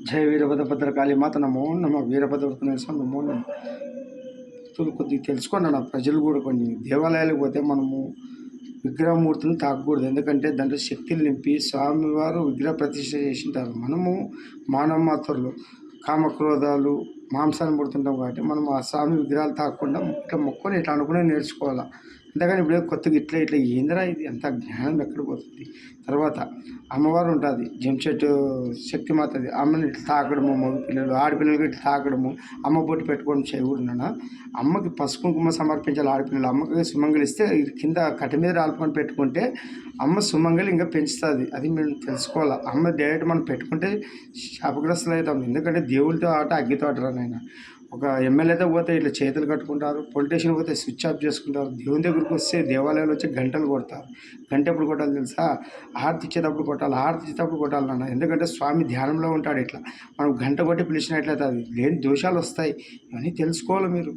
జయ వీరభద్ర భద్రకాళి మాత నమో నమ వీరభద్ర నమో నమ. భక్తులు కొద్దిగా తెలుసుకోండి అన్న, ప్రజలు కూడా కొన్ని దేవాలయాలకు పోతే మనము విగ్రహమూర్తులను తాకకూడదు. ఎందుకంటే దాంట్లో శక్తులు నింపి స్వామివారు విగ్రహ ప్రతిష్ఠ చేసింటారు. మనము మానవ మాత్రలు కామక్రోధాలు మాంసాన్ని పుడుతుంటాం కాబట్టి మనం ఆ స్వామి విగ్రహాలు తాకకుండా ఇట్లా మొక్కని ఇట్లా అనుకునే నేర్చుకోవాలా. అంతేగాని ఇప్పుడు కొత్తగా ఇట్లా ఇట్లా ఏందిరా ఇది, అంత జ్ఞానం ఎక్కడ పోతుంది. తర్వాత అమ్మవారు ఉంటుంది జంషెడ్ శక్తిమాతది, అమ్మని ఇట్లా తాకడము, మగ పిల్లలు ఆడపిల్లలకి ఇట్లా తాకడము, అమ్మ బొట్టు పెట్టుకోవడం చేయకూడదున్నా. అమ్మకి పసుపు కుంకుమ సమర్పించాలి ఆడపిల్లలు. అమ్మకి సుమంగలి ఇస్తే కింద కట్ట మీద రాలుకొని పెట్టుకుంటే అమ్మ సుమంగలి ఇంకా పెంచుతుంది. అది మేము తెలుసుకోవాలి. అమ్మ డైరెక్ట్ మనం పెట్టుకుంటే శాపగ్రస్తులు అవుతాం. ఎందుకంటే దేవుడితో ఆట అగ్గితో ఆటరా నాయన. ఒక ఎమ్మెల్యేతో పోతే ఇట్లా చేతులు కట్టుకుంటారు, పొలిటీషియన్ పోతే స్విచ్ ఆఫ్ చేసుకుంటారు. దేవుని దగ్గరికి వస్తే దేవాలయాలు వచ్చి గంటలు కొడతారు. గంట ఎప్పుడు కొట్టాలి తెలుసా? హారతి ఇచ్చేటప్పుడు కొట్టాలి, హారతి ఇచ్చేటప్పుడు కొట్టాలి నాన్న. ఎందుకంటే స్వామి ధ్యానంలో ఉంటాడు. ఇట్లా మనం గంట కొట్టి పిలిచినట్లయితే అది లేని దోషాలు వస్తాయి. ఇవన్నీ తెలుసుకోవాలి మీరు.